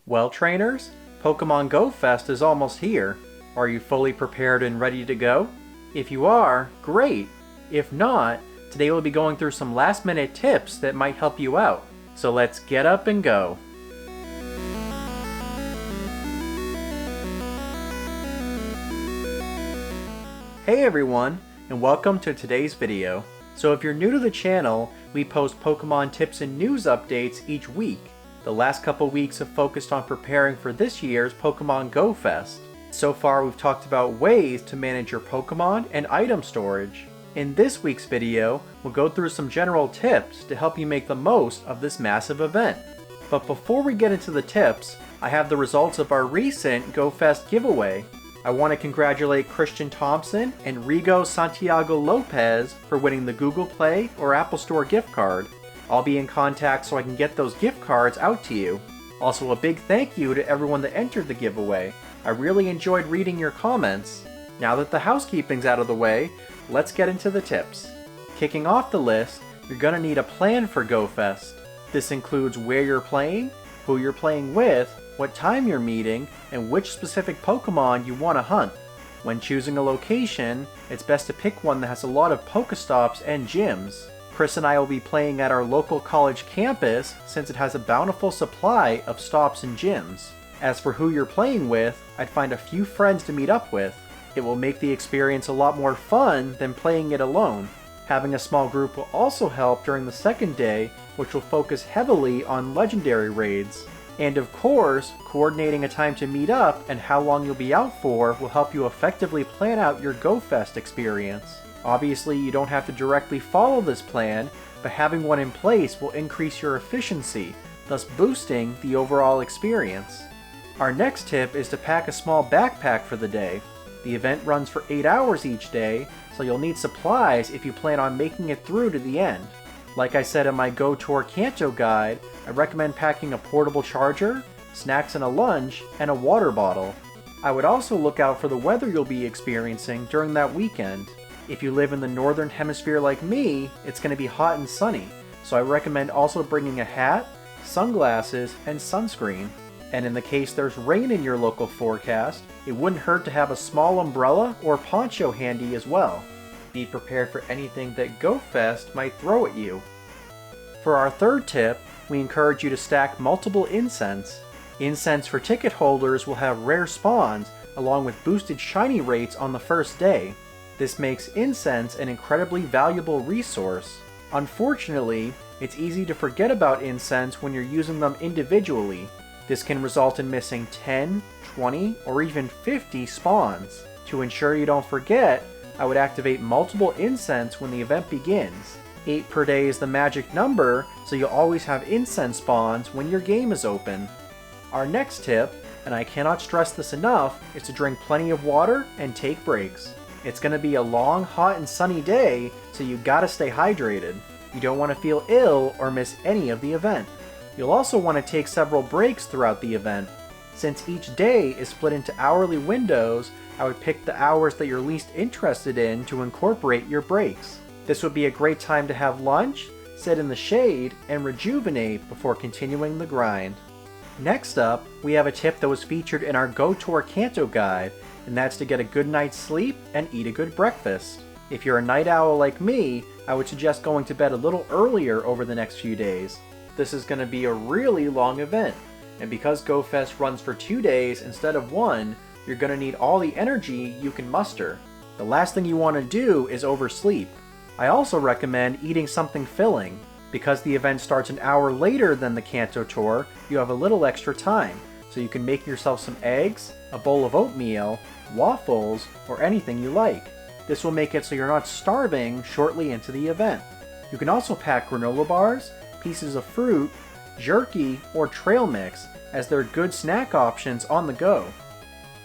Well, trainers, Pokemon Go Fest is almost here. Are you fully prepared and ready to go? If you are, great! If not, today we'll be going through some last-minute tips that might help you out. So let's get up and go! Hey everyone, and welcome to today's video. So if you're new to the channel, we post Pokemon tips and news updates each week. The last couple weeks have focused on preparing for this year's Pokemon Go Fest. So far we've talked about ways to manage your Pokemon and item storage. In this week's video, we'll go through some general tips to help you make the most of this massive event. But before we get into the tips, I have the results of our recent Go Fest giveaway. I want to congratulate Christian Thompson and Rigo Santiago Lopez for winning the Google Play or Apple Store gift card. I'll be in contact so I can get those gift cards out to you. Also, a big thank you to everyone that entered the giveaway. I really enjoyed reading your comments. Now that the housekeeping's out of the way, let's get into the tips. Kicking off the list, you're gonna need a plan for Go Fest. This includes where you're playing, who you're playing with, what time you're meeting, and which specific Pokemon you want to hunt. When choosing a location, it's best to pick one that has a lot of Pokestops and gyms. Chris and I will be playing at our local college campus since it has a bountiful supply of stops and gyms. As for who you're playing with, I'd find a few friends to meet up with. It will make the experience a lot more fun than playing it alone. Having a small group will also help during the second day, which will focus heavily on legendary raids. And of course, coordinating a time to meet up and how long you'll be out for will help you effectively plan out your Go Fest experience. Obviously, you don't have to directly follow this plan, but having one in place will increase your efficiency, thus boosting the overall experience. Our next tip is to pack a small backpack for the day. The event runs for 8 hours each day, so you'll need supplies if you plan on making it through to the end. Like I said in my Go Tour Kanto guide, I recommend packing a portable charger, snacks and a lunch, and a water bottle. I would also look out for the weather you'll be experiencing during that weekend. If you live in the northern hemisphere like me, it's going to be hot and sunny, so I recommend also bringing a hat, sunglasses, and sunscreen. And in the case there's rain in your local forecast, it wouldn't hurt to have a small umbrella or poncho handy as well. Be prepared for anything that Go Fest might throw at you. For our third tip, we encourage you to stack multiple incense. Incense for ticket holders will have rare spawns along with boosted shiny rates on the first day. This makes incense an incredibly valuable resource. Unfortunately, it's easy to forget about incense when you're using them individually. This can result in missing 10, 20, or even 50 spawns. To ensure you don't forget, I would activate multiple incense when the event begins. 8 per day is the magic number, so you'll always have incense spawns when your game is open. Our next tip, and I cannot stress this enough, is to drink plenty of water and take breaks. It's going to be a long, hot, and sunny day, so you gotta stay hydrated. You don't want to feel ill or miss any of the event. You'll also want to take several breaks throughout the event. Since each day is split into hourly windows, I would pick the hours that you're least interested in to incorporate your breaks. This would be a great time to have lunch, sit in the shade, and rejuvenate before continuing the grind. Next up, we have a tip that was featured in our Go Tour Kanto guide, and that's to get a good night's sleep and eat a good breakfast. If you're a night owl like me, I would suggest going to bed a little earlier over the next few days. This is going to be a really long event, and because Go Fest runs for 2 days instead of 1, you're going to need all the energy you can muster. The last thing you want to do is oversleep. I also recommend eating something filling. Because the event starts an hour later than the Kanto tour, you have a little extra time, so you can make yourself some eggs, a bowl of oatmeal, waffles, or anything you like. This will make it so you're not starving shortly into the event. You can also pack granola bars, pieces of fruit, jerky, or trail mix, as they're good snack options on the go.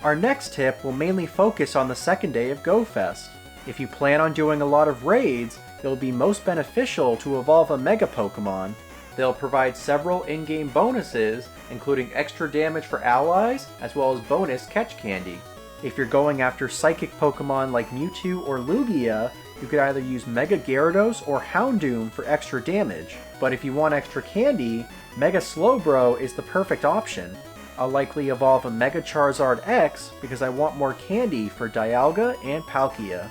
Our next tip will mainly focus on the second day of Go Fest. If you plan on doing a lot of raids, it will be most beneficial to evolve a Mega Pokemon. They'll provide several in-game bonuses, including extra damage for allies, as well as bonus catch candy. If you're going after Psychic Pokemon like Mewtwo or Lugia, you could either use Mega Gyarados or Houndoom for extra damage. But if you want extra candy, Mega Slowbro is the perfect option. I'll likely evolve a Mega Charizard X because I want more candy for Dialga and Palkia.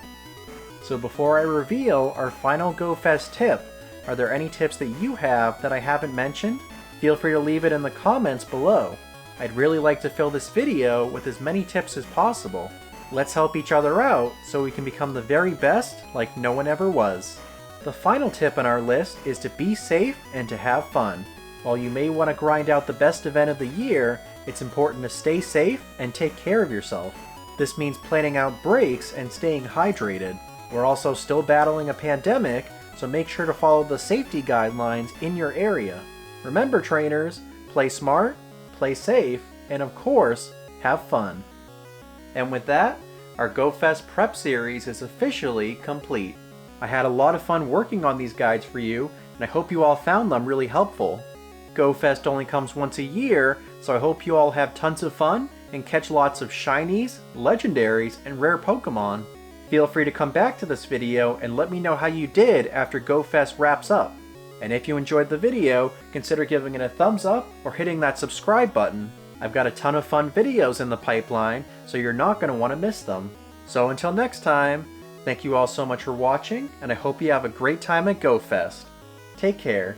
So before I reveal our final GoFest tip, are there any tips that you have that I haven't mentioned? Feel free to leave it in the comments below. I'd really like to fill this video with as many tips as possible. Let's help each other out so we can become the very best like no one ever was. The final tip on our list is to be safe and to have fun. While you may want to grind out the best event of the year, it's important to stay safe and take care of yourself. This means planning out breaks and staying hydrated. We're also still battling a pandemic, so make sure to follow the safety guidelines in your area. Remember, trainers, play smart, play safe, and of course, have fun. And with that, our GoFest prep series is officially complete. I had a lot of fun working on these guides for you, and I hope you all found them really helpful. GoFest only comes once a year, so I hope you all have tons of fun and catch lots of shinies, legendaries, and rare Pokemon. Feel free to come back to this video and let me know how you did after GoFest wraps up. And if you enjoyed the video, consider giving it a thumbs up or hitting that subscribe button. I've got a ton of fun videos in the pipeline, so you're not going to want to miss them. So until next time, thank you all so much for watching, and I hope you have a great time at GoFest. Take care.